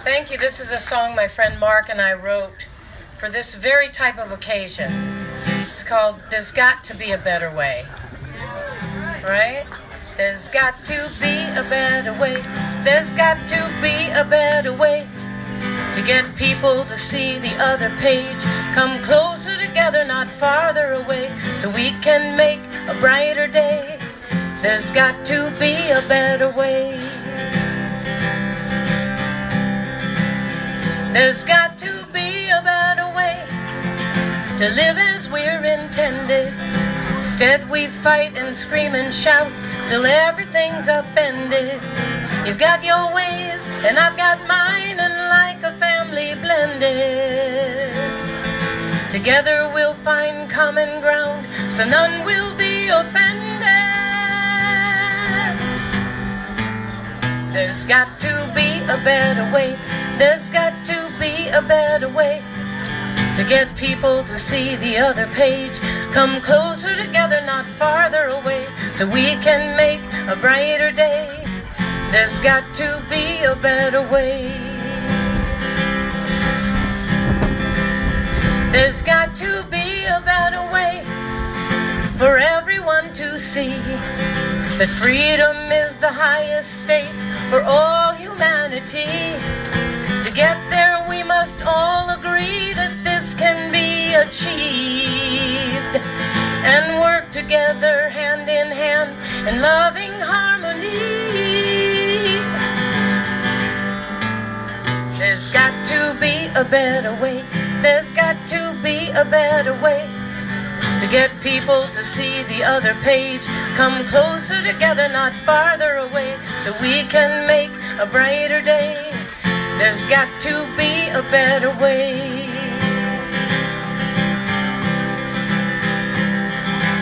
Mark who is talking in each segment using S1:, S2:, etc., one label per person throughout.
S1: Thank you. This is a song my friend Mark and I wrote for this very type of occasion. It's called There's Got to Be a Better Way. Right? There's got to be a better way. There's got to be a better way to get people to see the other page. Come closer together, not farther away, so we can make a brighter day. There's got to be a better way. There's got to be a better way to live as we're intended. Instead we fight and scream and shout till everything's upended. You've got your ways and I've got mine, and like a family blended, together we'll find common ground so none will be offended. There's got to be a better way. There's got to be a better way to get people to see the other page. Come closer together, not farther away, so we can make a brighter day. There's got to be a better way. There's got to be a better way for everyone to see that freedom is the highest state for all humanity. To get there we must all agree that this can be achieved, and work together hand in hand in loving harmony. There's got to be a better way. There's got to be a better way to get people to see the other page. Come closer together, not farther away, so we can make a brighter day. There's got to be a better way.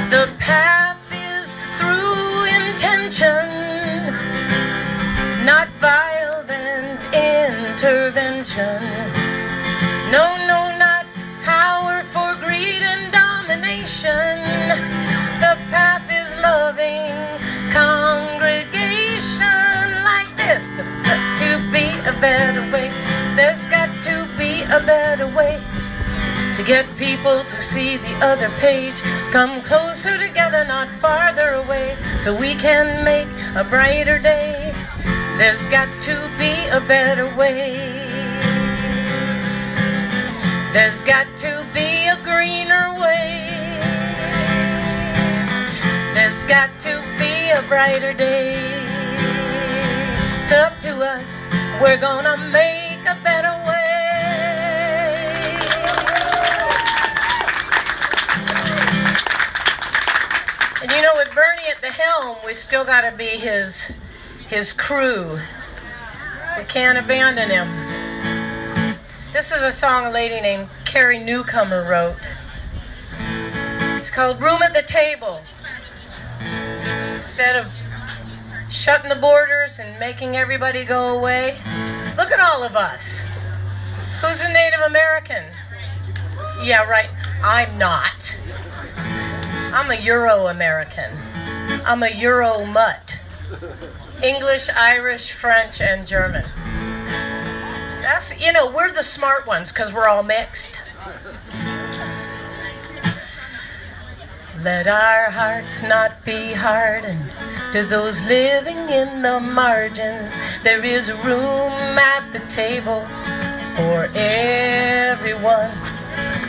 S1: The path is through intention, not violent intervention. No, no, not power for greed and domination. The path is loving congregation like this. There's got to be a better way. There's got to be a better way to get people to see the other page. Come closer together, not farther away, so we can make a brighter day. There's got to be a better way. There's got to be a greener way. There's got to be a brighter day. It's up to us. We're gonna make a better way. And you know, with Bernie at the helm, we still gotta be his crew. We can't abandon him. This is a song a lady named Carrie Newcomer wrote. It's called Room at the Table. Instead of shutting the borders and making everybody go away, look at all of us. Who's a Native American? Yeah, right. I'm not. I'm a Euro-American. I'm a Euro-mutt. English, Irish, French, and German. That's, you know, we're the smart ones because we're all mixed. Let our hearts not be hardened to those living in the margins. There is room at the table for everyone.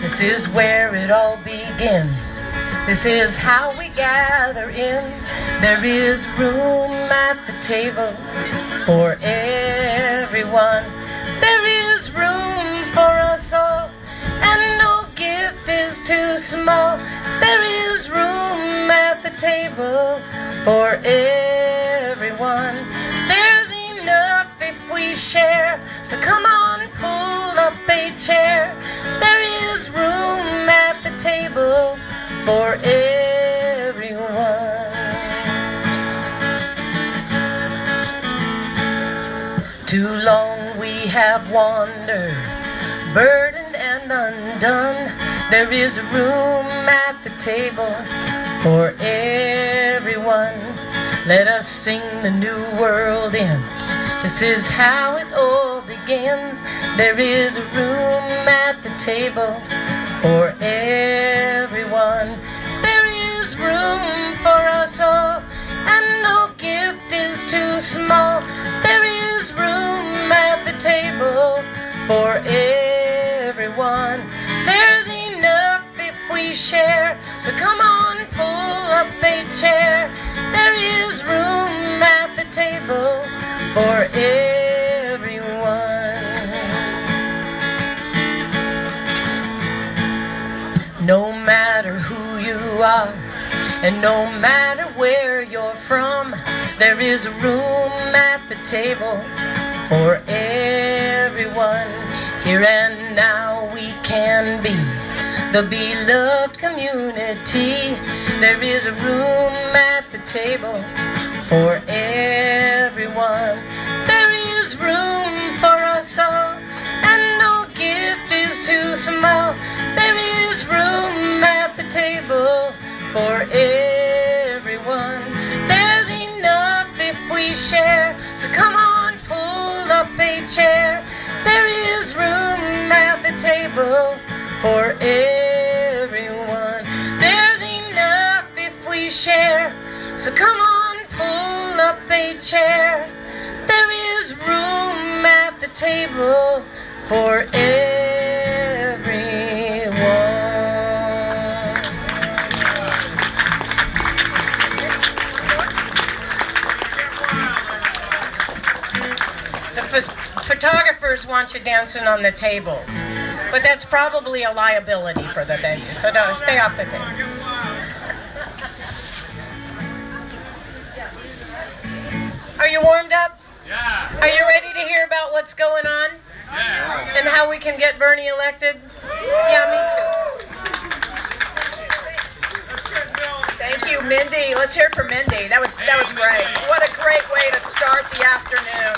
S1: This is where it all begins. This is how we gather in. There is room at the table for everyone. There is room for us all, and no gift is too small. There is room at the table for everyone. There's enough if we share, so come on, pull up a chair. There is room at the table for everyone. Too long we have wandered, burdened and undone. There is room at the table for everyone. Let us sing the new world in. This is how it all begins. There is a room at the table for everyone. There is room for us all, and no gift is too small. There is room at the table for everyone. There's enough if we share, so come on, pull up a chair. There is room at the table for everyone. No matter who you are, and no matter where you're from, there is room at the table for everyone. Here and now we can be the beloved community. There is a room at the table for everyone. There is room for us all, and no gift is too small. There is room at the table for everyone. There's enough if we share, so come on, pull up a chair. There is room at the table for everyone. There's enough if we share, so come on, pull up a chair. There is room at the table for everyone. The photographers want you dancing on the tables, but that's probably a liability for the venue, so no, stay off the table. Are you warmed up?
S2: Yeah.
S1: Are you ready to hear about what's going on?
S2: Yeah.
S1: And how we can get Bernie elected? Yeah, me too.
S3: Thank you, Mindy. Let's hear it for Mindy. That was great. What a great way to start the afternoon.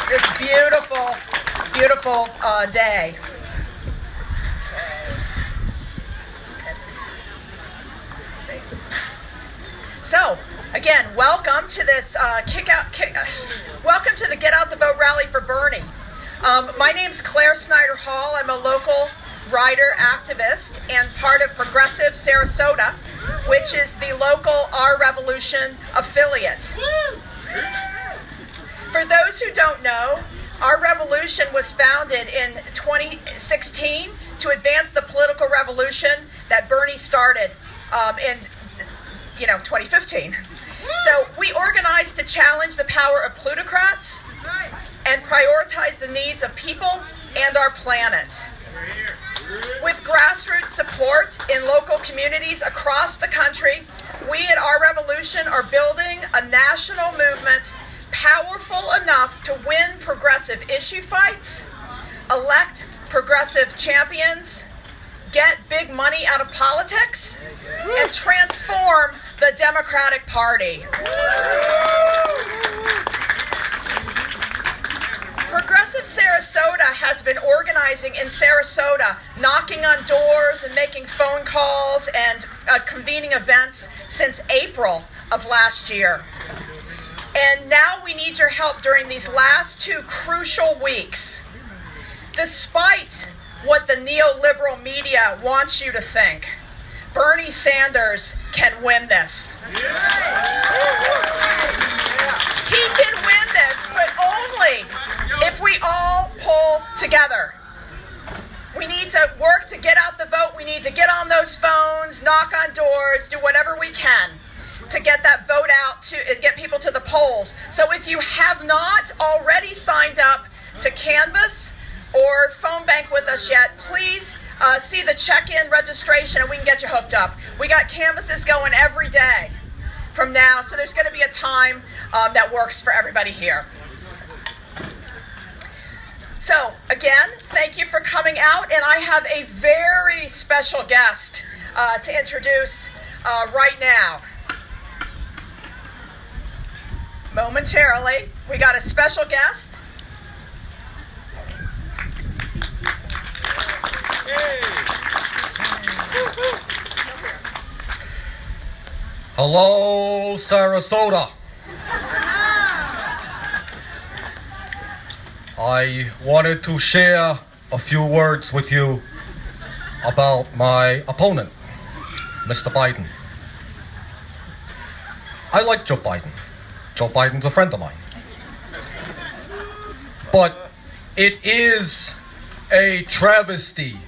S3: This beautiful, beautiful day. So, again, welcome to this welcome to the Get Out the Vote rally for Bernie. My name's Claire Snyder Hall. I'm a local rider activist and part of Progressive Sarasota, which is the local Our Revolution affiliate. For those who don't know, Our Revolution was founded in 2016 to advance the political revolution that Bernie started in 2015. So we organized to challenge the power of plutocrats and prioritize the needs of people and our planet. With grassroots support in local communities across the country, we at Our Revolution are building a national movement powerful enough to win progressive issue fights, elect progressive champions, get big money out of politics, and transform the Democratic Party. Progressive Sarasota has been organizing in Sarasota, knocking on doors and making phone calls and convening events since April of last year. And now we need your help during these last 2 crucial weeks. Despite what the neoliberal media wants you to think, Bernie Sanders can win this. He can win this, but only if we all pull together. We need to work to get out the vote. We need to get on those phones, knock on doors, do whatever we can to get that vote out, to get people to the polls. So if you have not already signed up to Canvass or phone bank with us yet, please see the check-in registration and we can get you hooked up. We got canvasses going every day from now, so there's going to be a time that works for everybody here. So, again, thank you for coming out, and I have a very special guest to introduce right now. Momentarily, we got a special guest.
S4: Hello, Sarasota.
S2: I wanted to share a few words with you about my opponent, Mr. Biden. I like Joe Biden. Joe Biden's a friend of mine. But it is a travesty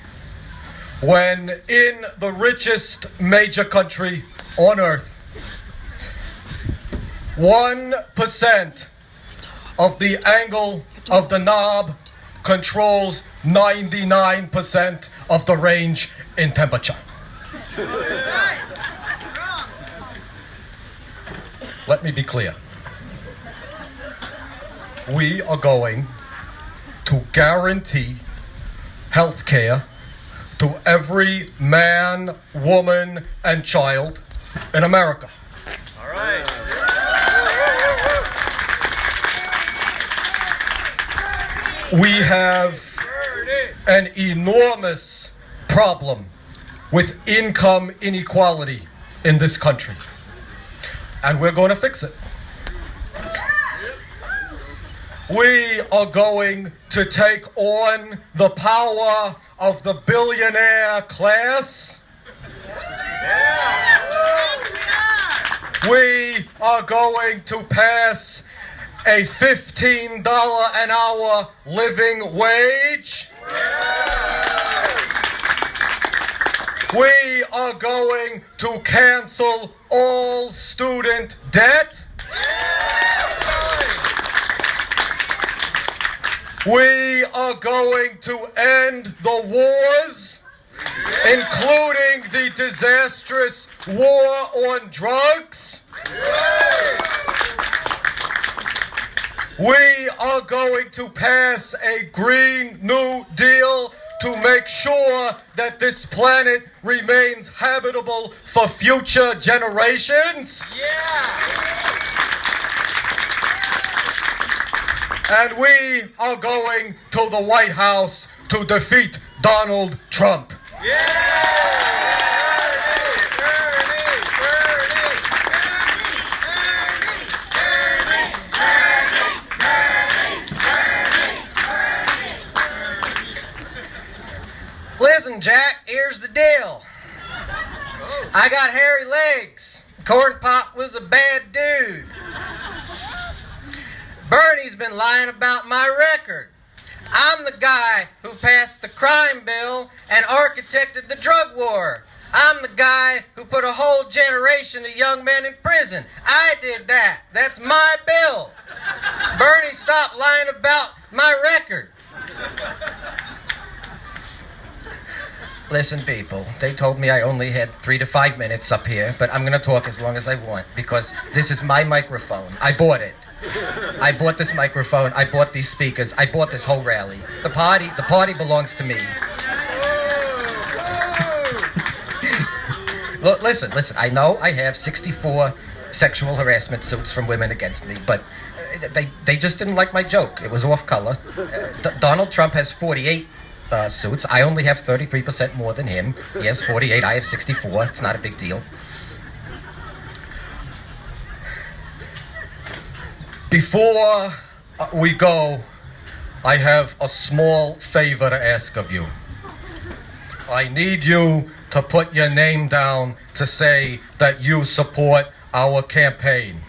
S2: when in the richest major country on earth, 1% of the angle of the knob controls 99% of the range in temperature. Let me be clear. We are going to guarantee health care to every man, woman, and child in America.
S4: All right.
S2: We have an enormous problem with income inequality in this country, and we're going to fix it. We are going to take on the power of the billionaire class. We are going to pass a $15 an hour living wage. We are going to cancel all student debt. We are going to end the wars, including the disastrous war on drugs. We are going to pass a Green New Deal to make sure that this planet remains habitable for future generations. And we are going to the White House to defeat Donald Trump.
S5: Listen, Jack, here's the deal. I got hairy legs. Corn Pop was a bad dude. Bernie's been lying about my record. I'm the guy who passed the crime bill and architected the drug war. I'm the guy who put a whole generation of young men in prison. I did that. That's my bill. Bernie, stop lying about my record. Listen, people, they told me I only had 3 to 5 minutes up here, but I'm going to talk as long as I want because this is my microphone. I bought it. I bought this microphone. I bought these speakers. I bought this whole rally. The party belongs to me. Look, listen. I know I have 64 sexual harassment suits from women against me, but they just didn't like my joke. It was off color. Donald Trump has 48 suits. I only have 33% more than him. He has 48. I have 64. It's not a big deal.
S2: Before we go, I have a small favor to ask of you. I need you to put your name down to say that you support our campaign.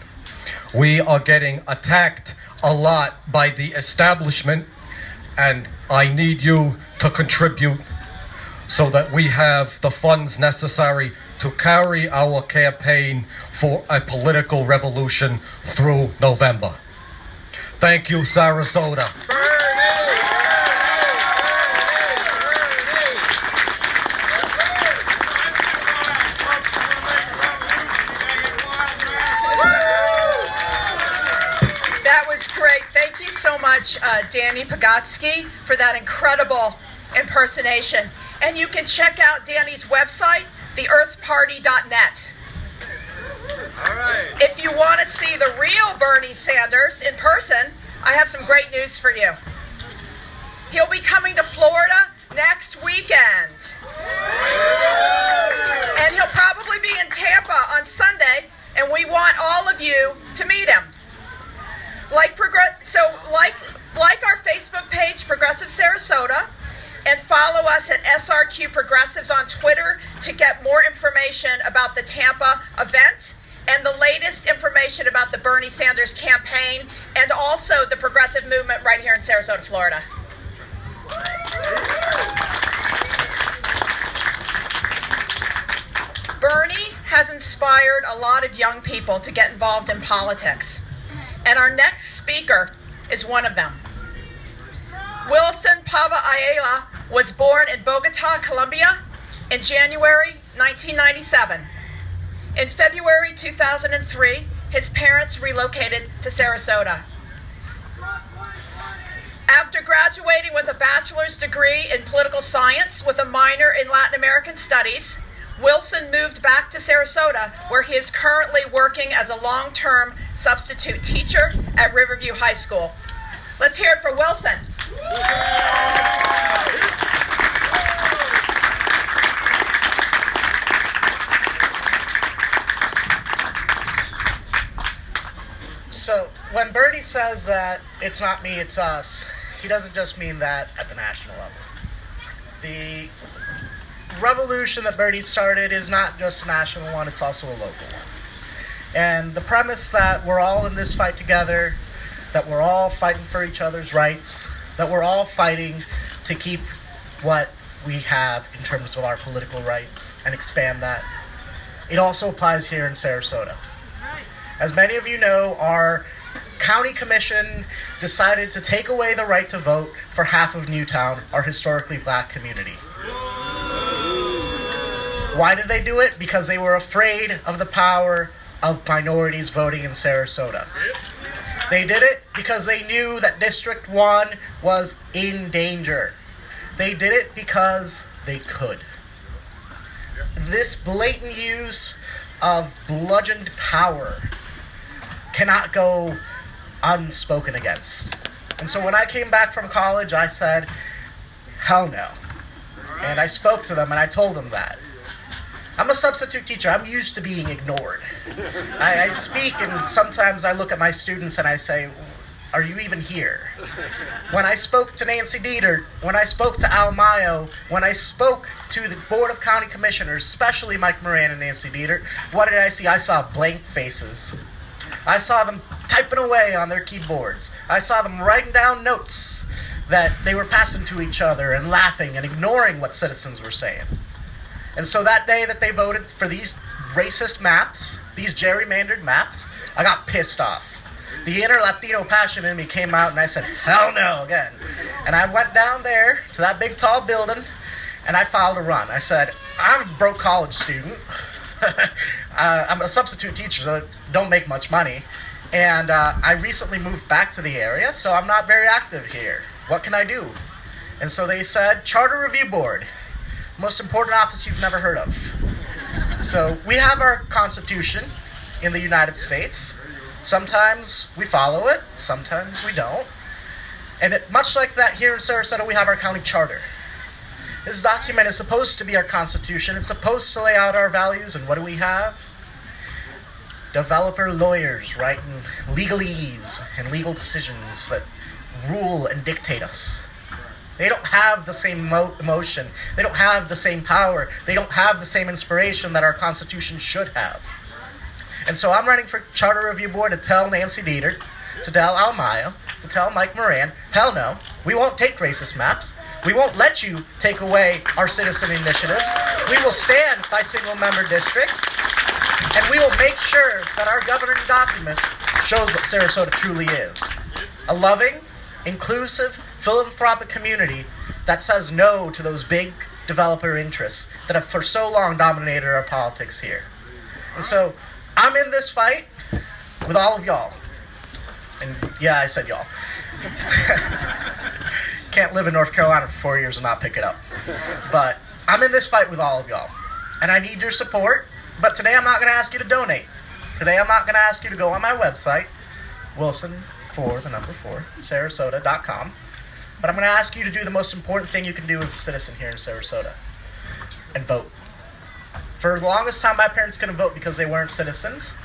S2: We are getting attacked a lot by the establishment, and I need you to contribute so that we have the funds necessary to carry our campaign for a political revolution through November. Thank you, Sarasota.
S3: That was great. Thank you so much, Danny Pagatsky, for that incredible impersonation. And you can check out Danny's website, theearthparty.net.
S4: All right.
S3: If you want to see the real Bernie Sanders in person, I have some great news for you. He'll be coming to Florida next weekend. And he'll probably be in Tampa on Sunday, and we want all of you to meet him. Like our Facebook page, Progressive Sarasota, and follow us at SRQ Progressives on Twitter to get more information about the Tampa event and the latest information about the Bernie Sanders campaign and also the progressive movement right here in Sarasota, Florida. Bernie has inspired a lot of young people to get involved in politics, and our next speaker is one of them. Wilson Pava Ayala was born in Bogota, Colombia in January 1997. In February 2003, his parents relocated to Sarasota. After graduating with a bachelor's degree in political science with a minor in Latin American studies, Wilson moved back to Sarasota, where he is currently working as a long-term substitute teacher at Riverview High School. Let's hear it for Wilson.
S6: So when Bernie says that it's not me, it's us, he doesn't just mean that at the national level. The revolution that Bernie started is not just a national one, it's also a local one. And the premise that we're all in this fight together, that we're all fighting for each other's rights, that we're all fighting to keep what we have in terms of our political rights and expand that, it also applies here in Sarasota. As many of you know, our county commission decided to take away the right to vote for half of Newtown, our historically black community. Why did they do it? Because they were afraid of the power of minorities voting in Sarasota. They did it because they knew that District 1 was in danger. They did it because they could. This blatant use of bludgeoned power cannot go unspoken against. And so when I came back from college, I said, hell no. And I spoke to them and I told them that. I'm a substitute teacher. I'm used to being ignored. I speak and sometimes I look at my students and I say, are you even here? When I spoke to Nancy Dieter, when I spoke to Al Mayo, when I spoke to the Board of County Commissioners, especially Mike Moran and Nancy Dieter, what did I see? I saw blank faces. I saw them typing away on their keyboards. I saw them writing down notes that they were passing to each other and laughing and ignoring what citizens were saying. And so that day that they voted for these racist maps, these gerrymandered maps, I got pissed off. The inner Latino passion in me came out and I said, hell no, again. And I went down there to that big tall building and I filed a run. I said, I'm a broke college student. I'm a substitute teacher, so I don't make much money. And I recently moved back to the area, so I'm not very active here. What can I do? And so they said, Charter Review Board. Most important office you've never heard of. So we have our Constitution in the United States. Sometimes we follow it, sometimes we don't. And much like that here in Sarasota, we have our county charter. This document is supposed to be our Constitution. It's supposed to lay out our values, and what do we have? Developer lawyers writing legalese and legal decisions that rule and dictate us. They don't have the same emotion. They don't have the same power. They don't have the same inspiration that our Constitution should have. And so I'm running for Charter Review Board to tell Nancy Dieter, to tell Al Mayo, to tell Mike Moran, hell no, we won't take racist maps. We won't let you take away our citizen initiatives. We will stand by single-member districts, and we will make sure that our governing document shows what Sarasota truly is. A loving, inclusive, philanthropic community that says no to those big developer interests that have for so long dominated our politics here. And so I'm in this fight with all of y'all. And yeah, I said y'all. Can't live in North Carolina for 4 years and not pick it up. But I'm in this fight with all of y'all. And I need your support. But today I'm not going to ask you to donate. Today I'm not going to ask you to go on my website, Sarasota.com. But I'm going to ask you to do the most important thing you can do as a citizen here in Sarasota. And vote. For the longest time, my parents couldn't vote because they weren't citizens.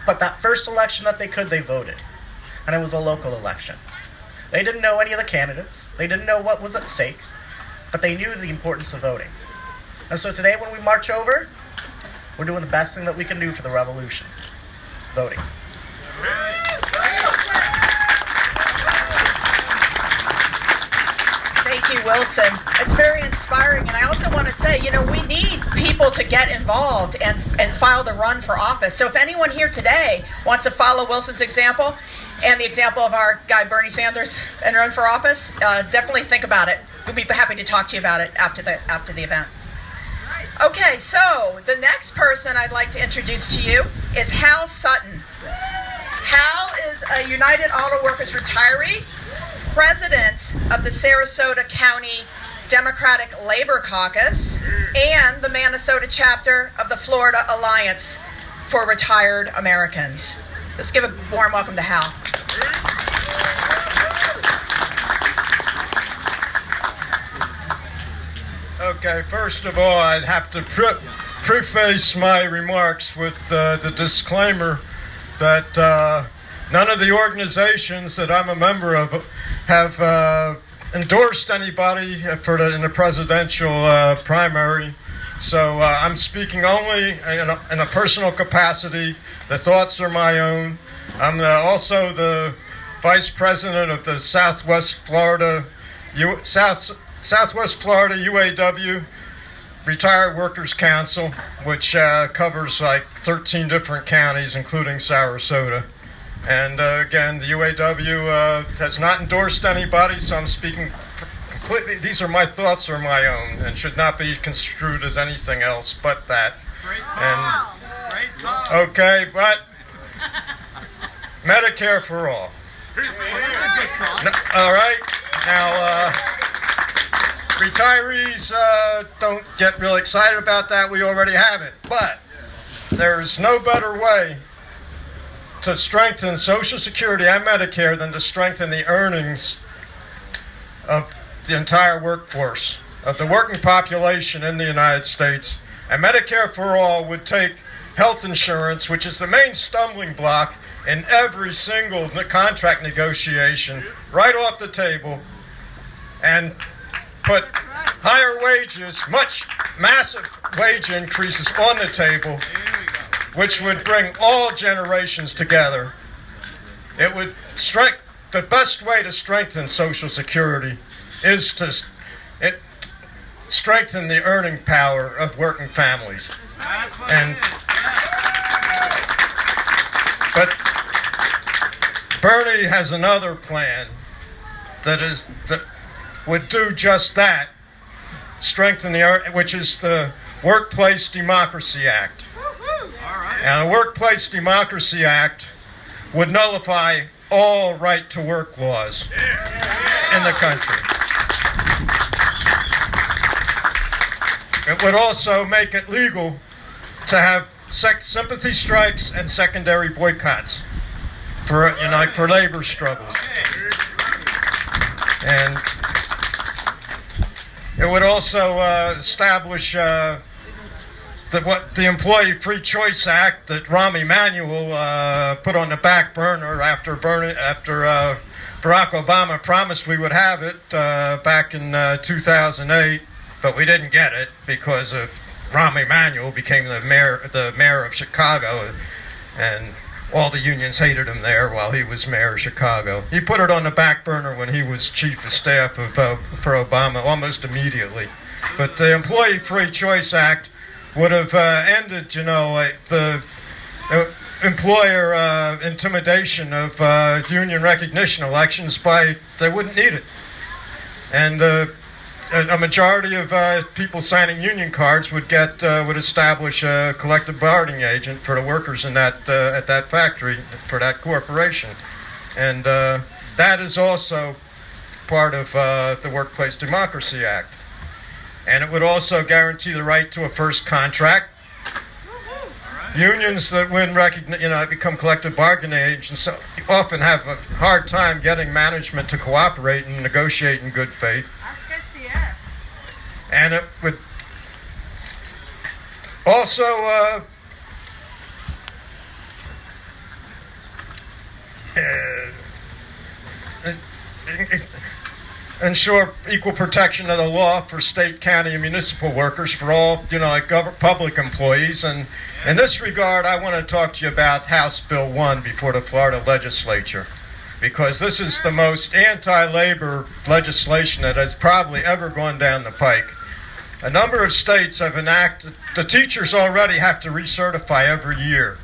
S6: But that first election that they could, they voted. And it was a local election. They didn't know any of the candidates. They didn't know what was at stake. But they knew the importance of voting. And so today when we march over, we're doing the best thing that we can do for the revolution. Voting.
S3: Thank you, Wilson. It's very inspiring. And I also want to say, we need people to get involved and file to run for office. So if anyone here today wants to follow Wilson's example and the example of our guy Bernie Sanders and run for office, definitely think about it. We'll be happy to talk to you about it after the event. Okay, so the next person I'd like to introduce to you is Hal Sutton. Hal is a United Auto Workers retiree, president of the Sarasota County Democratic Labor Caucus, and the Minnesota chapter of the Florida Alliance for Retired Americans. Let's give a warm welcome to Hal.
S7: Okay, first of all, I'd have to preface my remarks with the disclaimer that none of the organizations that I'm a member of have endorsed anybody in the presidential primary. So I'm speaking only in a personal capacity. The thoughts are my own. I'm also the vice president of the Southwest Florida UAW Retired Workers Council, which covers like 13 different counties, including Sarasota. And again, the UAW has not endorsed anybody, so I'm speaking completely. These are my thoughts, are my own, and should not be construed as anything else but that. Okay, but Medicare for all. All right, now. Retirees don't get real excited about that. We already have it. But there's no better way to strengthen Social Security and Medicare than to strengthen the earnings of the entire workforce, of the working population in the United States. And Medicare for All would take health insurance, which is the main stumbling block in every single contract negotiation, right off the table, and put higher wages, massive wage increases on the table, which would bring all generations together. It would the best way to strengthen Social Security is to strengthen the earning power of working families. But Bernie has another plan that would do just that, strengthen which is the Workplace Democracy Act. And the Workplace Democracy Act would nullify all right-to-work laws in the country. It would also make it legal to have sympathy strikes and secondary boycotts for labor struggles. And it would also establish the Employee Free Choice Act that Rahm Emanuel put on the back burner after Barack Obama promised we would have it back in 2008, but we didn't get it because of Rahm Emanuel became the mayor of Chicago, and all the unions hated him there while he was mayor of Chicago. He put it on the back burner when he was chief of staff for Obama almost immediately. But the Employee Free Choice Act would have ended, the employer intimidation of union recognition elections they wouldn't need it. And a majority of people signing union cards would establish a collective bargaining agent for the workers in at that factory, for that corporation, and that is also part of the Workplace Democracy Act. And it would also guarantee the right to a first contract. Unions that become collective bargaining agents often have a hard time getting management to cooperate and negotiate in good faith. And it would also ensure equal protection of the law for state, county, and municipal workers, for all, like public employees. And in this regard, I want to talk to you about House Bill 1 before the Florida legislature, because this is the most anti-labor legislation that has probably ever gone down the pike. A number of states have enacted, the teachers already have to recertify every year.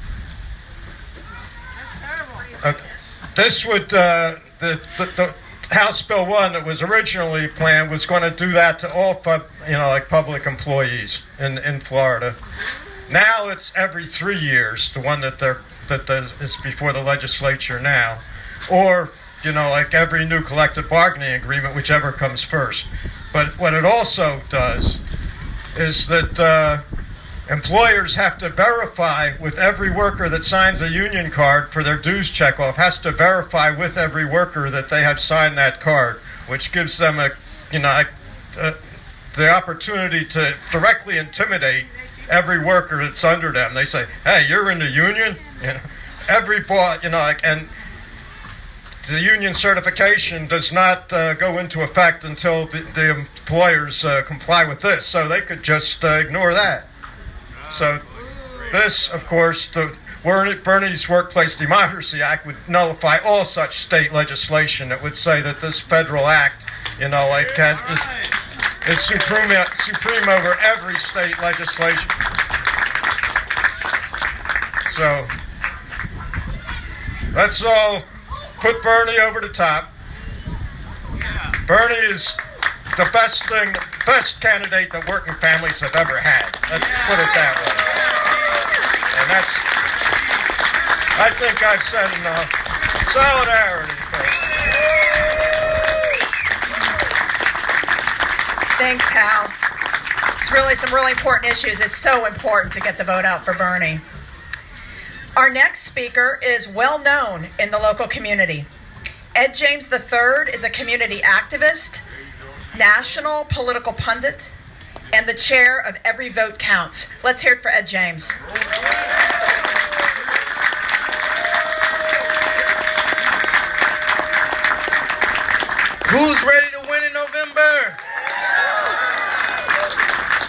S7: This would, the House Bill 1 that was originally planned was going to do that to all, public employees in Florida. Now it's every 3 years, the one that is before the legislature now, or every new collective bargaining agreement, whichever comes first. But what it also does is that employers have to verify with every worker that signs a union card for their dues checkoff, has to verify with every worker that they have signed that card, which gives them the opportunity to directly intimidate every worker that's under them. They say, "Hey, you're in the union?" Every boss, and the union certification does not go into effect until the employers comply with this, so they could just ignore that. So this, of course, the Bernie's Workplace Democracy Act would nullify all such state legislation. It would say that this federal act, is supreme over every state legislation. So let's all put Bernie over the top. Bernie is the best candidate that working families have ever had. Let's put it that way. And I think I've said enough. Solidarity, folks.
S3: Thanks, Hal. It's really some really important issues. It's so important to get the vote out for Bernie. Our next speaker is well known in the local community. Ed James III is a community activist, national political pundit, and the chair of Every Vote Counts. Let's hear it for Ed James.
S8: Who's ready to win in November?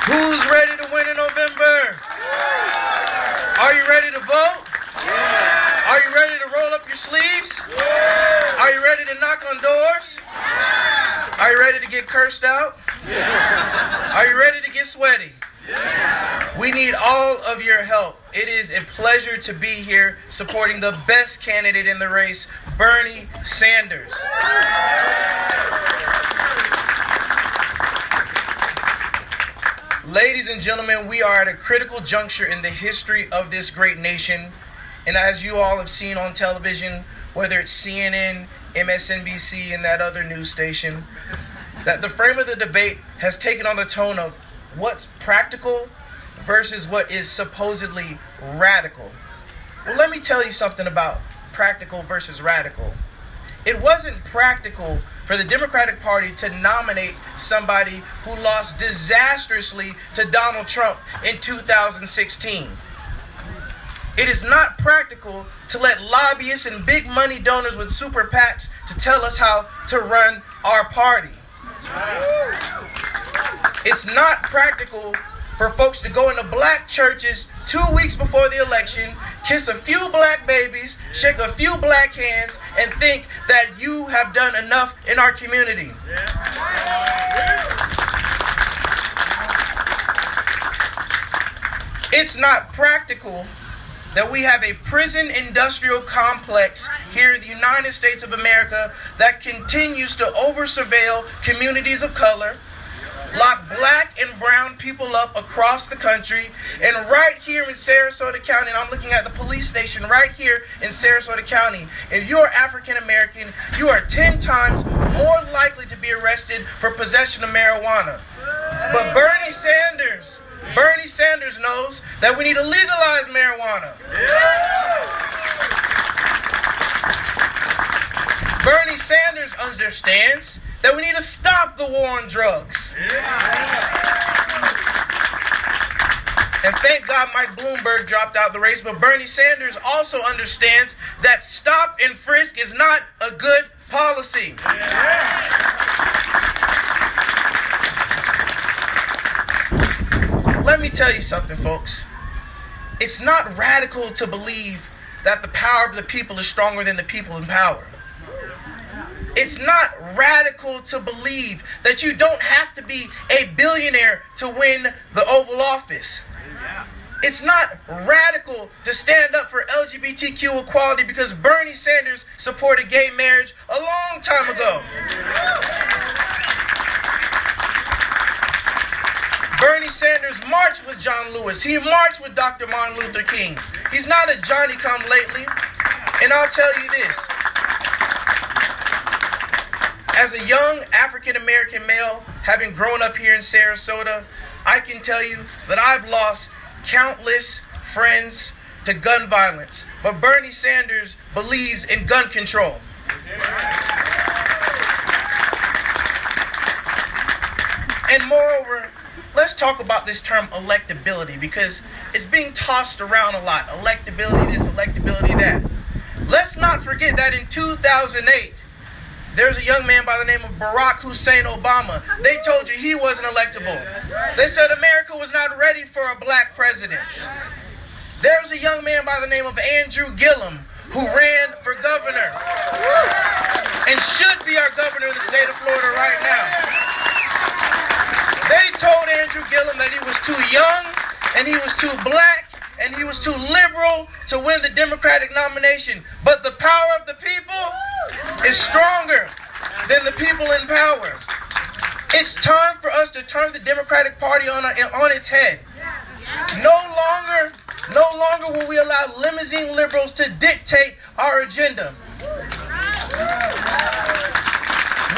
S8: Who's ready to win in November? Are you ready to vote? Are you ready to roll up your sleeves? Are you ready to knock on doors? Are you ready to get cursed out? Are you ready to get sweaty? We need all of your help. It is a pleasure to be here supporting the best candidate in the race, Bernie Sanders. Ladies and gentlemen, we are at a critical juncture in the history of this great nation. And as you all have seen on television, whether it's CNN, MSNBC, and that other news station, that the frame of the debate has taken on the tone of what's practical versus what is supposedly radical. Well, let me tell you something about practical versus radical. It wasn't practical for the Democratic Party to nominate somebody who lost disastrously to Donald Trump in 2016. It is not practical to let lobbyists and big money donors with super PACs to tell us how to run our party. It's not practical for folks to go into black churches 2 weeks before the election, kiss a few black babies, shake a few black hands, and think that you have done enough in our community. It's not practical that we have a prison industrial complex here in the United States of America that continues to over-surveil communities of color, lock black and brown people up across the country, and right here in Sarasota County, and I'm looking at the police station right here in Sarasota County, if you're African American, you are 10 times more likely to be arrested for possession of marijuana. But Bernie Sanders knows that we need to legalize marijuana. Bernie Sanders understands that we need to stop the war on drugs. And thank God Mike Bloomberg dropped out the race, but Bernie Sanders also understands that stop and frisk is not a good policy. Let me tell you something, folks. It's not radical to believe that the power of the people is stronger than the people in power. It's not radical to believe that you don't have to be a billionaire to win the Oval Office. It's not radical to stand up for LGBTQ equality because Bernie Sanders supported gay marriage a long time ago. Bernie Sanders marched with John Lewis. He marched with Dr. Martin Luther King. He's not a Johnny-come-lately. And I'll tell you this. As a young African-American male, having grown up here in Sarasota, I can tell you that I've lost countless friends to gun violence. But Bernie Sanders believes in gun control. And moreover, let's talk about this term electability because it's being tossed around a lot. Electability this, electability that. Let's not forget that in 2008, there's a young man by the name of Barack Hussein Obama. They told you he wasn't electable. They said America was not ready for a black president. There's a young man by the name of Andrew Gillum who ran for governor and should be our governor of the state of Florida right now. They told Andrew Gillum that he was too young and he was too black and he was too liberal to win the Democratic nomination. But the power of the people is stronger than the people in power. It's time for us to turn the Democratic Party on its head. No longer will we allow limousine liberals to dictate our agenda.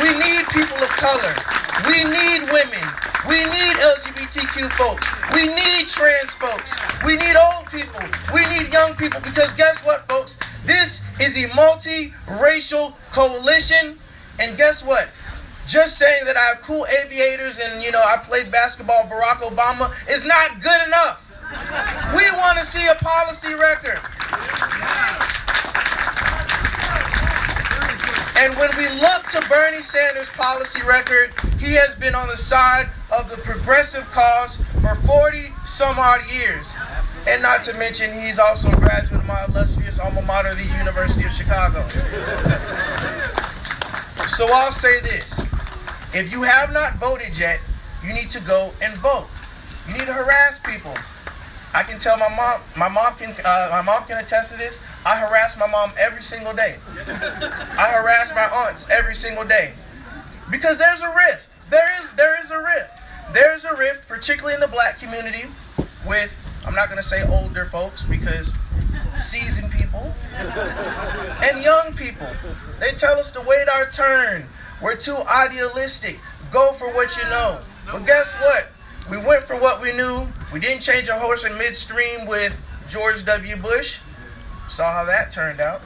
S8: We need people of color. We need women. We need LGBTQ folks. We need trans folks. We need old people. We need young people. Because guess what, folks? This is a multi-racial coalition. And guess what? Just saying that I have cool aviators and, I played basketball with Barack Obama is not good enough. We want to see a policy record. And when we look to Bernie Sanders' policy record, he has been on the side of the progressive cause for 40 some odd years. And not to mention, he's also a graduate of my illustrious alma mater, the University of Chicago. So I'll say this. If you have not voted yet, you need to go and vote. You need to harass people. I can tell my mom can attest to this. I harass my mom every single day. I harass my aunts every single day. Because there's a rift. There is a rift. There's a rift, particularly in the black community, with, I'm not going to say older folks, because seasoned people, and young people. They tell us to wait our turn. We're too idealistic. Go for what you know. But guess what? We went for what we knew. We didn't change a horse in midstream with George W. Bush. Saw how that turned out.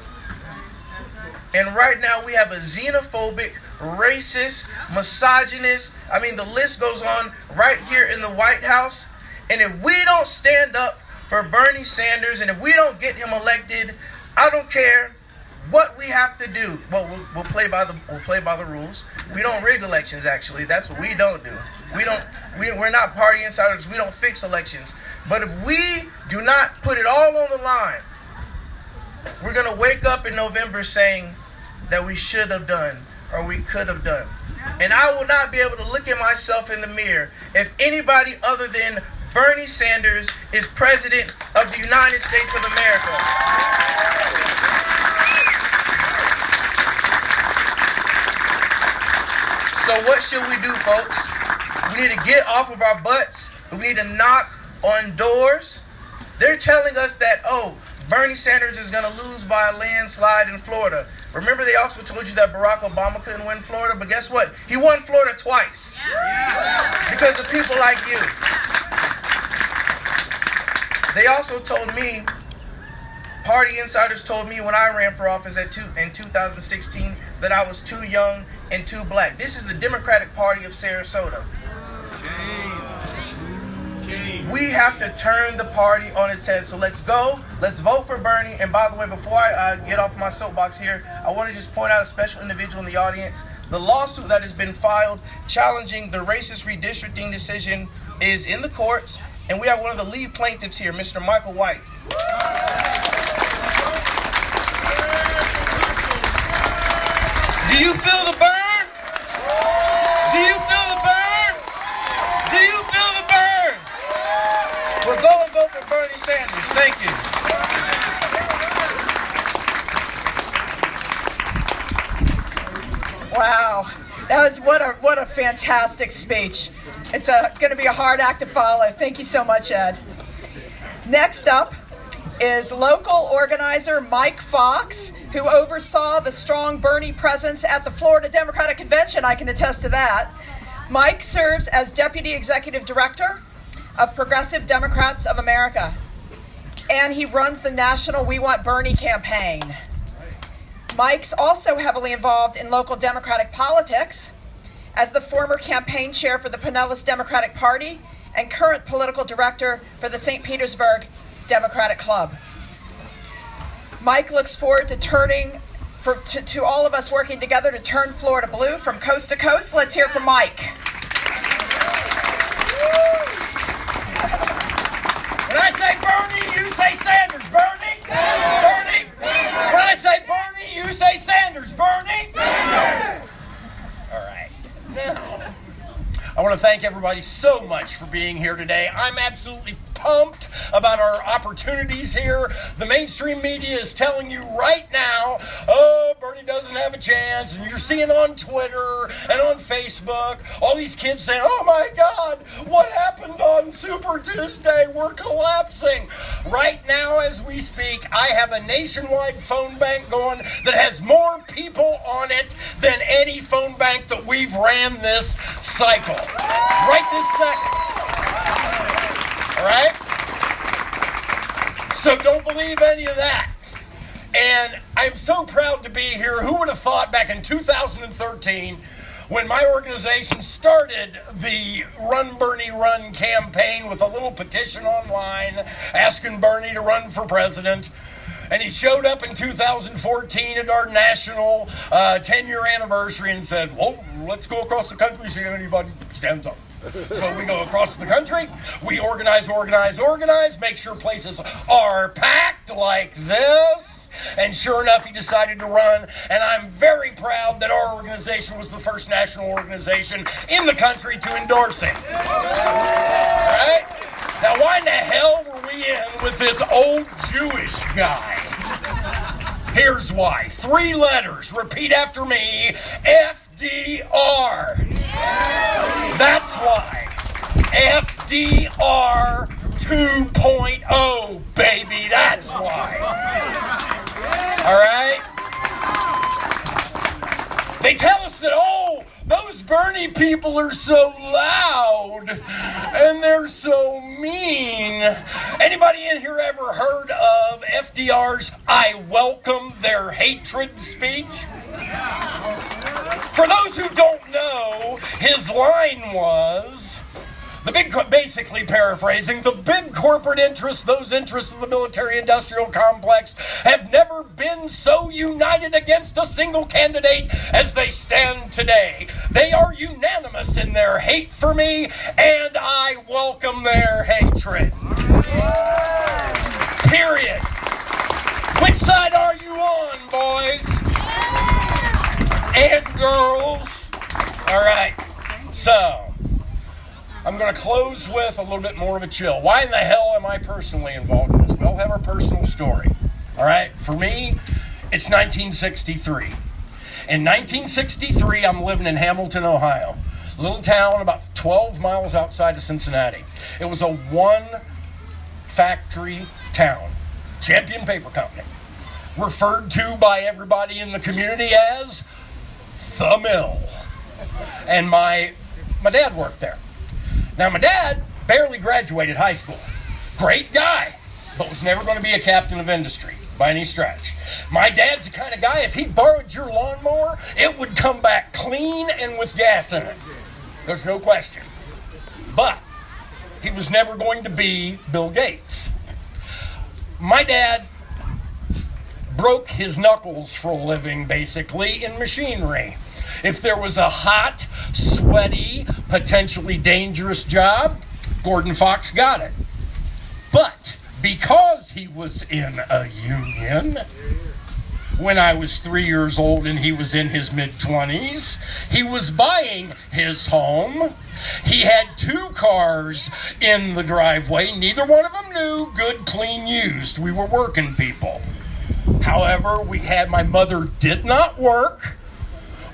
S8: And right now we have a xenophobic, racist, misogynist, the list goes on right here in the White House. And if we don't stand up for Bernie Sanders and if we don't get him elected, I don't care what we have to do. Well, we'll play by the rules. We don't rig elections, actually. That's what we don't do. We're not party insiders. We don't fix elections. But if we do not put it all on the line, we're going to wake up in November saying that we should have done or we could have done. And I will not be able to look at myself in the mirror if anybody other than Bernie Sanders is president of the United States of America. So what should we do, folks? We need to get off of our butts. We need to knock on doors. They're telling us that, Bernie Sanders is going to lose by a landslide in Florida. Remember, they also told you that Barack Obama couldn't win Florida, but guess what? He won Florida twice. Because of people like you. They also told me, party insiders told me when I ran for office in 2016 that I was too young and too black. This is the Democratic Party of Sarasota. We have to turn the party on its head. So let's go. Let's vote for Bernie. And by the way, before I get off my soapbox here, I want to just point out a special individual in the audience. The lawsuit that has been filed challenging the racist redistricting decision is in the courts. And we have one of the lead plaintiffs here, Mr. Michael White. Do you feel the burn? Do you feel the burn? Do you feel the burn? Well, go and vote for Bernie Sanders. Thank you.
S3: Wow, that was what a fantastic speech. It's going to be a hard act to follow. Thank you so much, Ed. Next up is local organizer Mike Fox, who oversaw the strong Bernie presence at the Florida Democratic Convention. I can attest to that. Mike serves as Deputy Executive Director of Progressive Democrats of America, and he runs the national We Want Bernie campaign. Mike's also heavily involved in local Democratic politics as the former campaign chair for the Pinellas Democratic Party and current political director for the St. Petersburg Democratic Club. Mike looks forward to to all of us working together to turn Florida blue from coast to coast. Let's hear from Mike.
S9: When I say Bernie, you say Sanders. Bernie? Sanders. Bernie? Sanders. When I say Bernie, you say Sanders. Bernie? Sanders. All right. Now, I want to thank everybody so much for being here today. I'm absolutely pumped about our opportunities here. The mainstream media is telling you right now, oh, Bernie doesn't have a chance, and you're seeing on Twitter and on Facebook all these kids saying, oh my God, what happened on Super Tuesday? We're collapsing. Right now as we speak, I have a nationwide phone bank going that has more people on it than any phone bank that we've ran this cycle. Right this second. All right? So don't believe any of that. And I'm so proud to be here. Who would have thought back in 2013 when my organization started the Run Bernie Run campaign with a little petition online asking Bernie to run for president. And he showed up in 2014 at our national 10-year anniversary and said, well, let's go across the country, see if anybody stands up. So we go across the country, we organize, make sure places are packed like this. And sure enough, he decided to run. And I'm very proud that our organization was the first national organization in the country to endorse him. All right? Now, why in the hell were we in with this old Jewish guy? Here's why. 3 letters. Repeat after me. FDR. That's why. FDR 2.0, baby. That's why. All right? They tell us that, oh, those Bernie people are so loud and they're so mean. Anybody in here ever heard of FDR's I welcome their hatred speech? For those who don't know, his line was, basically paraphrasing, the big corporate interests, those interests of the military-industrial complex, have never been so united against a single candidate as they stand today. They are unanimous in their hate for me, and I welcome their hatred. Period. Which side are you on, boys? And girls? All right. So, I'm going to close with a little bit more of a chill. Why in the hell am I personally involved in this? We all have our personal story. All right? For me, it's 1963. In 1963, I'm living in Hamilton, Ohio. A little town about 12 miles outside of Cincinnati. It was a one-factory town. Champion Paper Company. Referred to by everybody in the community as the mill. And my dad worked there. Now, my dad barely graduated high school. Great guy, but was never going to be a captain of industry by any stretch. My dad's the kind of guy, if he borrowed your lawnmower, it would come back clean and with gas in it. There's no question. But he was never going to be Bill Gates. My dad broke his knuckles for a living, basically, in machinery. If there was a hot, sweaty, potentially dangerous job, Gordon Fox got it. But because he was in a union, when I was 3 years old and he was in his mid-20s, he was buying his home. He had 2 cars in the driveway. Neither one of them new, good, clean, used. We were working people. However, my mother did not work.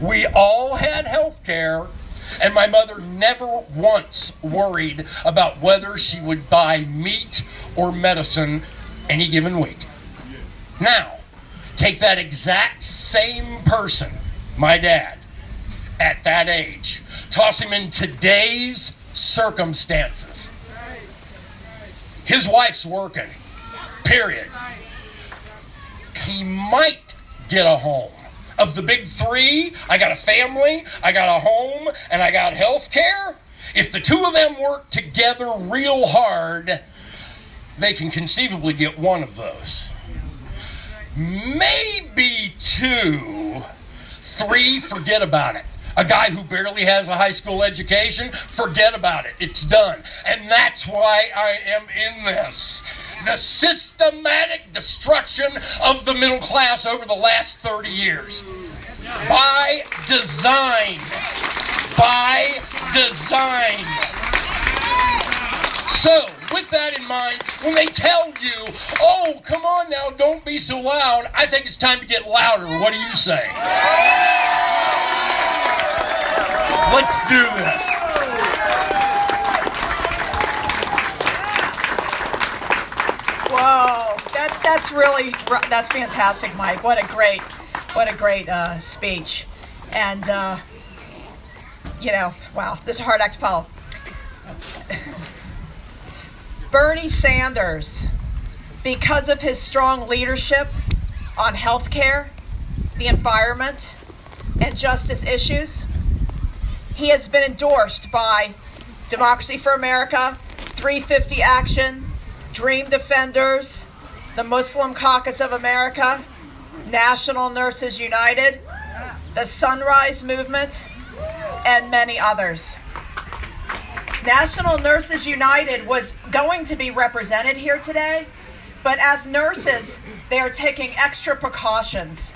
S9: We all had health care, and my mother never once worried about whether she would buy meat or medicine any given week. Now, take that exact same person, my dad, at that age, toss him in today's circumstances. His wife's working, period. He might get a home. Of the big 3, I got a family, I got a home, and I got health care. If the 2 of them work together real hard, they can conceivably get one of those. Maybe 2. 3, forget about it. A guy who barely has a high school education, forget about it. It's done. And that's why I am in this. The systematic destruction of the middle class over the last 30 years. By design. By design. So, with that in mind, when they tell you, oh, come on now, don't be so loud, I think it's time to get louder. What do you say? Let's do this.
S3: Whoa, that's fantastic, Mike. What a great speech. And wow, this is a hard act to follow. Bernie Sanders, because of his strong leadership on health care, the environment, and justice issues, he has been endorsed by Democracy for America, 350 Action, Dream Defenders, the Muslim Caucus of America, National Nurses United, the Sunrise Movement, and many others. National Nurses United was going to be represented here today, but as nurses, they are taking extra precautions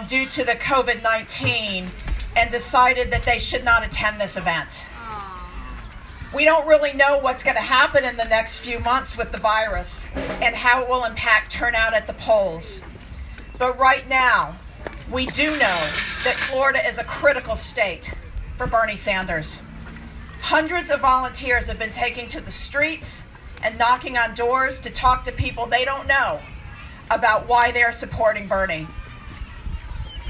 S3: due to the COVID-19 and decided that they should not attend this event. We don't really know what's going to happen in the next few months with the virus and how it will impact turnout at the polls. But right now, we do know that Florida is a critical state for Bernie Sanders. Hundreds of volunteers have been taking to the streets and knocking on doors to talk to people they don't know about why they are supporting Bernie.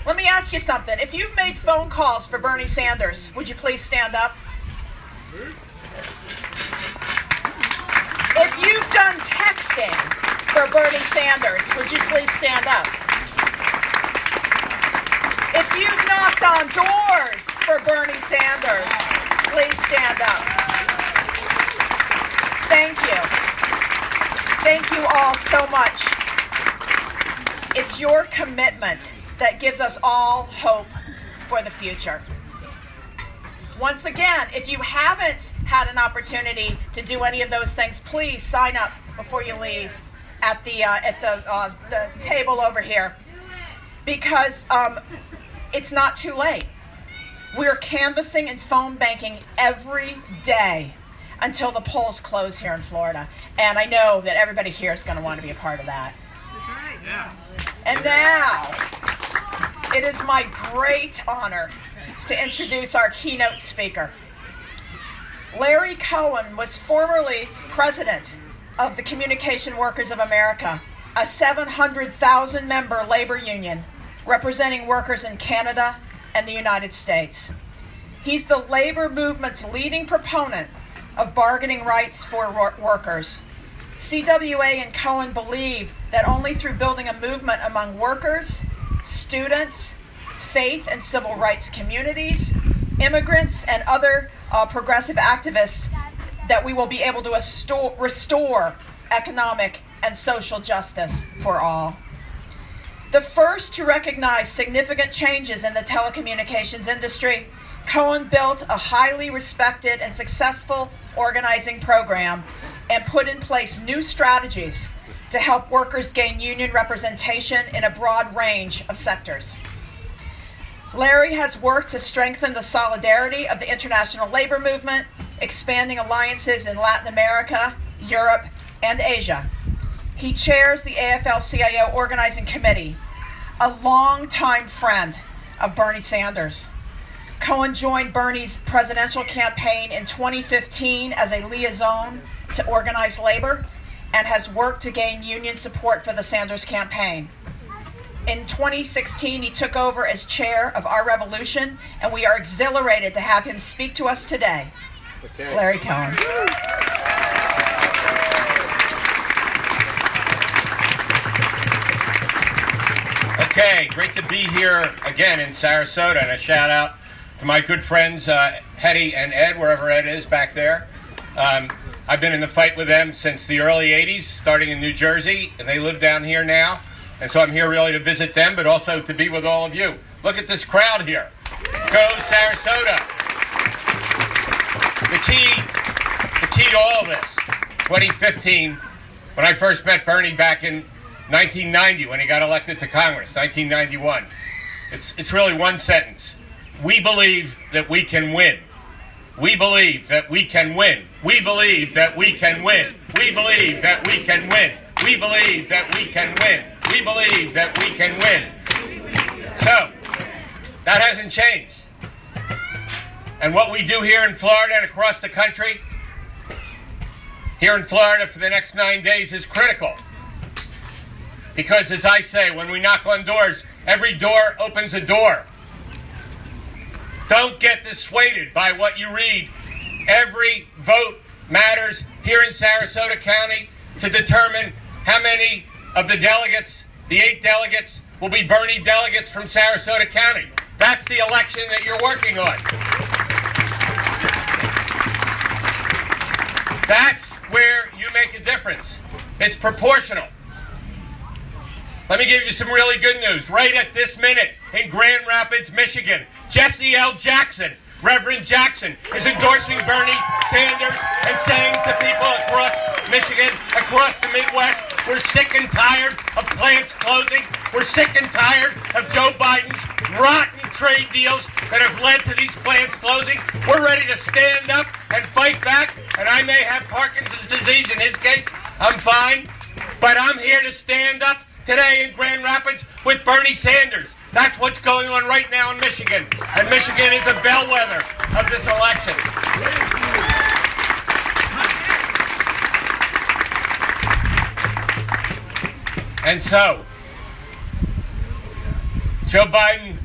S3: Let me ask you something. If you've made phone calls for Bernie Sanders, would you please stand up? If you've done texting for Bernie Sanders, would you please stand up? If you've knocked on doors for Bernie Sanders, please stand up. Thank you. Thank you all so much. It's your commitment that gives us all hope for the future. Once again, if you haven't had an opportunity to do any of those things, please sign up before you leave at the table over here, because it's not too late. We're canvassing and phone banking every day until the polls close here in Florida, and I know that everybody here is going to want to be a part of that.
S4: Yeah.
S3: And now, it is my great honor to introduce our keynote speaker. Larry Cohen was formerly president of the Communication Workers of America, a 700,000 member labor union representing workers in Canada and the United States. He's the labor movement's leading proponent of bargaining rights for workers. CWA and Cohen believe that only through building a movement among workers, students, faith and civil rights communities, immigrants, and other progressive activists that we will be able to restore economic and social justice for all. The first to recognize significant changes in the telecommunications industry, Cohen built a highly respected and successful organizing program and put in place new strategies to help workers gain union representation in a broad range of sectors. Larry has worked to strengthen the solidarity of the international labor movement, expanding alliances in Latin America, Europe, and Asia. He chairs the AFL-CIO Organizing Committee, a longtime friend of Bernie Sanders. Cohen joined Bernie's presidential campaign in 2015 as a liaison to organize labor and has worked to gain union support for the Sanders campaign. In 2016, he took over as chair of Our Revolution, and we are exhilarated to have him speak to us today. Okay. Larry Cohen.
S10: Okay, great to be here again in Sarasota, and a shout out to my good friends Hetty and Ed, wherever Ed is back there. I've been in the fight with them since the early 80s, starting in New Jersey, and they live down here now. And so I'm here really to visit them, but also to be with all of you. Look at this crowd here. Go Sarasota. The key to all of this, 2015, when I first met Bernie back in 1990, when he got elected to Congress, 1991. It's really one sentence. We believe that we can win. We believe that we can win. We believe that we can win. We believe that we can win. We believe that we can win. We believe that we can win. So, that hasn't changed. And what we do here in Florida and across the country, here in Florida for the next 9 days is critical. Because as I say, when we knock on doors, every door opens a door. Don't get dissuaded by what you read. Every vote matters here in Sarasota County to determine how many of the delegates, the 8 delegates, will be Bernie delegates from Sarasota County. That's the election that you're working on. That's where you make a difference. It's proportional. Let me give you some really good news. Right at this minute in Grand Rapids, Michigan, Jesse L. Jackson, Reverend Jackson, is endorsing Bernie Sanders and saying to people across Michigan, across the Midwest, we're sick and tired of plants closing. We're sick and tired of Joe Biden's rotten trade deals that have led to these plants closing. We're ready to stand up and fight back. And I may have Parkinson's disease in his case. I'm fine. But I'm here to stand up today in Grand Rapids with Bernie Sanders. That's what's going on right now in Michigan. And Michigan is a bellwether of this election. And so, Joe Biden,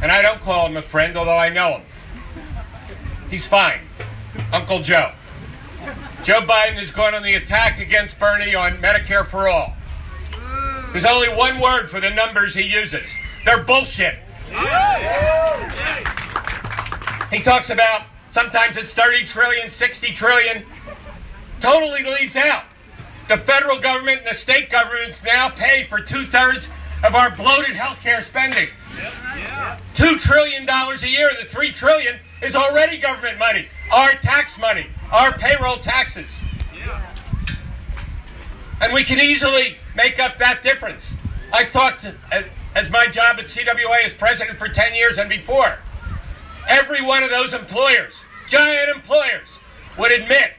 S10: and I don't call him a friend, although I know him. He's fine. Uncle Joe. Joe Biden is going on the attack against Bernie on Medicare for All. There's only one word for the numbers he uses. They're bullshit. He talks about sometimes it's 30 trillion, 60 trillion. Totally leaves out. The federal government and the state governments now pay for 2/3 of our bloated healthcare spending. $2 trillion a year. The $3 trillion is already government money. Our tax money. Our payroll taxes. And we can easily make up that difference. I've talked, as my job at CWA as president for 10 years and before. Every one of those employers, giant employers, would admit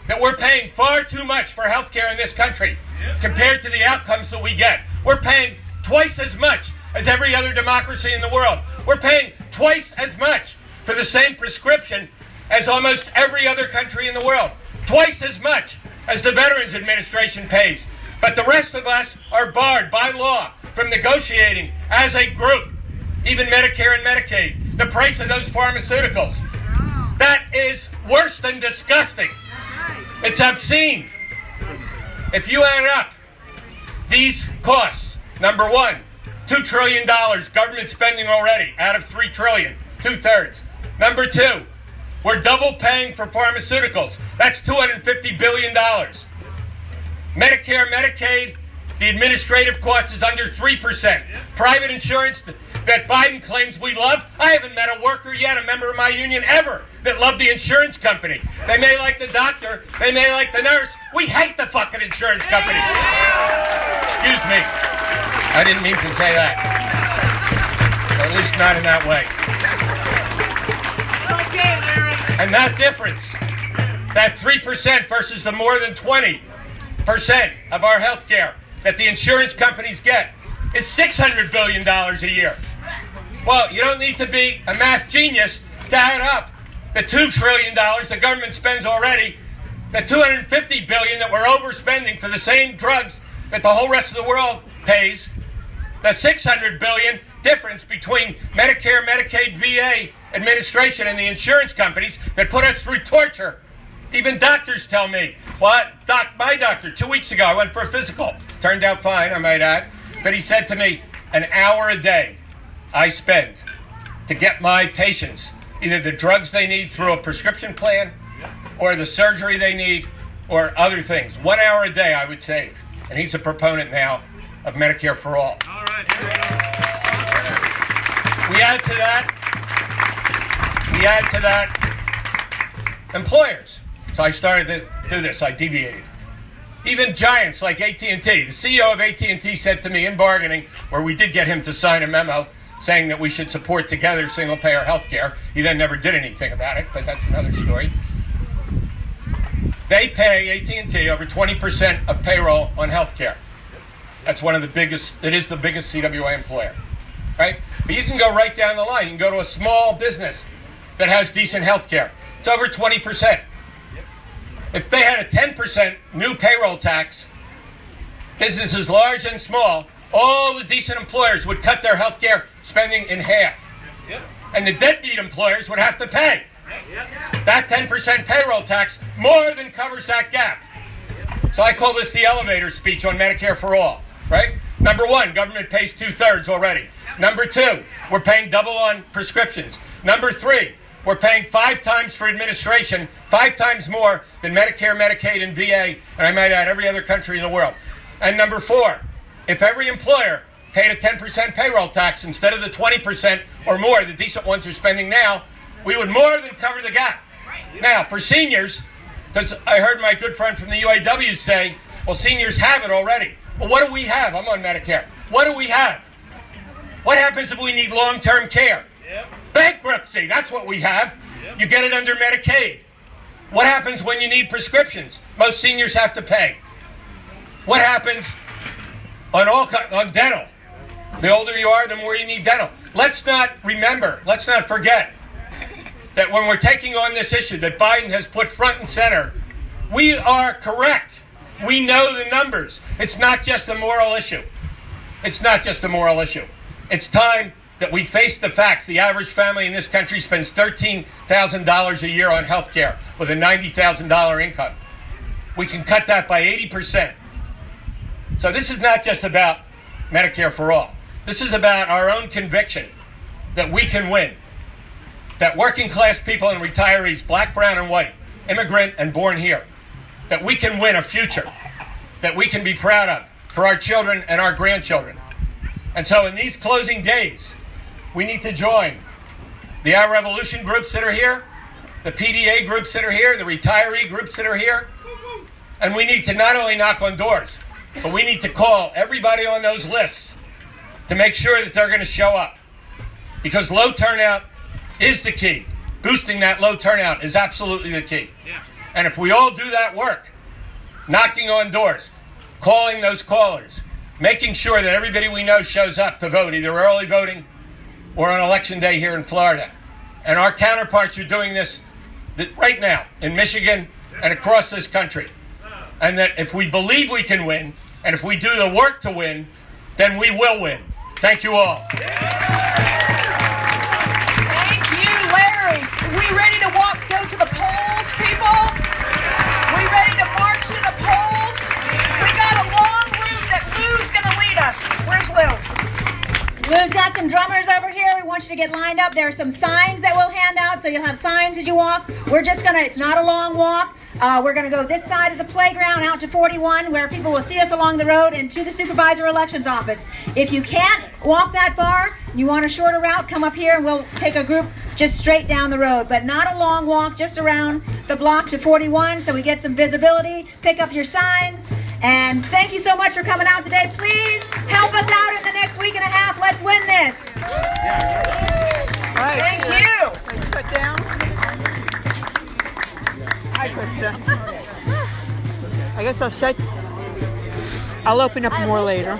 S10: that we're paying far too much for health care in this country compared to the outcomes that we get. We're paying twice as much as every other democracy in the world. We're paying twice as much for the same prescription as almost every other country in the world. Twice as much as the Veterans Administration pays. But the rest of us are barred by law from negotiating as a group, even Medicare and Medicaid, the price of those pharmaceuticals. That is worse than disgusting. It's obscene. If you add up these costs, number one, $2 trillion government spending already out of $3 trillion, 2/3. Number two, We're double paying for pharmaceuticals. That's $250 billion. Medicare, Medicaid, the administrative cost is under 3%. Private insurance that Biden claims we love, I haven't met a worker yet, a member of my union ever, that loved the insurance company. They may like the doctor, they may like the nurse. We hate the fucking insurance companies. Excuse me. I didn't mean to say that. Or at least not in that way. And that difference, that 3% versus the more than 20% of our health care that the insurance companies get, is $600 billion a year. Well, you don't need to be a math genius to add up the $2 trillion the government spends already, the $250 billion that we're overspending for the same drugs that the whole rest of the world pays, the $600 billion difference between Medicare, Medicaid, VA administration and the insurance companies that put us through torture. Even doctors tell me. Well, my doctor, 2 weeks ago, I went for a physical. Turned out fine, I might add. But he said to me, an hour a day I spend to get my patients either the drugs they need through a prescription plan or the surgery they need or other things. 1 hour a day I would save. And he's a proponent now of Medicare for all.
S4: All right.
S10: We add to that employers. So I started to do this. I deviated. Even giants like AT&T. The CEO of AT&T said to me in bargaining, where we did get him to sign a memo saying that we should support together single-payer health care. He then never did anything about it, but that's another story. They pay, AT&T, over 20% of payroll on health care. That's one of the biggest, it is the biggest CWA employer, right? But you can go right down the line. You can go to a small business that has decent health care. It's over 20%. If they had a 10% new payroll tax, businesses large and small, all the decent employers would cut their health care spending in half. And the deadbeat employers would have to pay. That 10% payroll tax more than covers that gap. So I call this the elevator speech on Medicare for all, right? Number one, government pays 2/3 already. Number two, we're paying double on prescriptions. Number three, we're paying 5 times for administration, 5 times more than Medicare, Medicaid, and VA, and I might add every other country in the world. And number four, if every employer paid a 10% payroll tax instead of the 20% or more the decent ones are spending now, we would more than cover the gap. Now, for seniors, because I heard my good friend from the UAW say, well, seniors have it already. Well, what do we have? I'm on Medicare. What do we have? What happens if we need long-term care? Bankruptcy, that's what we have. You get it under Medicaid. What happens when you need prescriptions? Most seniors have to pay. What happens on dental? The older you are, the more you need dental. Let's not forget that when we're taking on this issue that Biden has put front and center, we are correct. We know the numbers. It's not just a moral issue. It's not just a moral issue. It's time that we face the facts. The average family in this country spends $13,000 a year on health care with a $90,000 income. We can cut that by 80%. So this is not just about Medicare for all. This is about our own conviction that we can win. That working class people and retirees, black, brown, and white, immigrant and born here, that we can win a future that we can be proud of for our children and our grandchildren. And so in these closing days, we need to join the Our Revolution groups that are here, the PDA groups that are here, the retiree groups that are here. And we need to not only knock on doors, but we need to call everybody on those lists to make sure that they're going to show up. Because low turnout is the key. Boosting that low turnout is absolutely the key. And if we all do that work, knocking on doors, calling those callers, making sure that everybody we know shows up to vote, either early voting or on Election Day here in Florida. And our counterparts are doing this right now in Michigan and across this country. And that if we believe we can win, and if we do the work to win, then we will win. Thank you all.
S3: Thank you, Larry. We ready to go to the polls, people? We ready to march to the polls? We got a long route that Lou's going to lead us. Where's Lou?
S11: Lou's got some drummers over here. We want you to get lined up. There are some signs that we'll hand out. so you'll have signs as you walk. We're just gonna, it's not a long walk. We're gonna go this side of the playground out to 41 where people will see us along the road and to the supervisor elections office. If you can't walk that far, you want a shorter route, come up here and we'll take a group just straight down the road, but not a long walk, just around the block to 41 so we get some visibility. Pick up your signs, and thank you so much for coming out today. Please help us out in the next week and a half. Let's win this.
S3: Right. Thank you. Shut down. Hi, Krista. I guess I'll open up more later.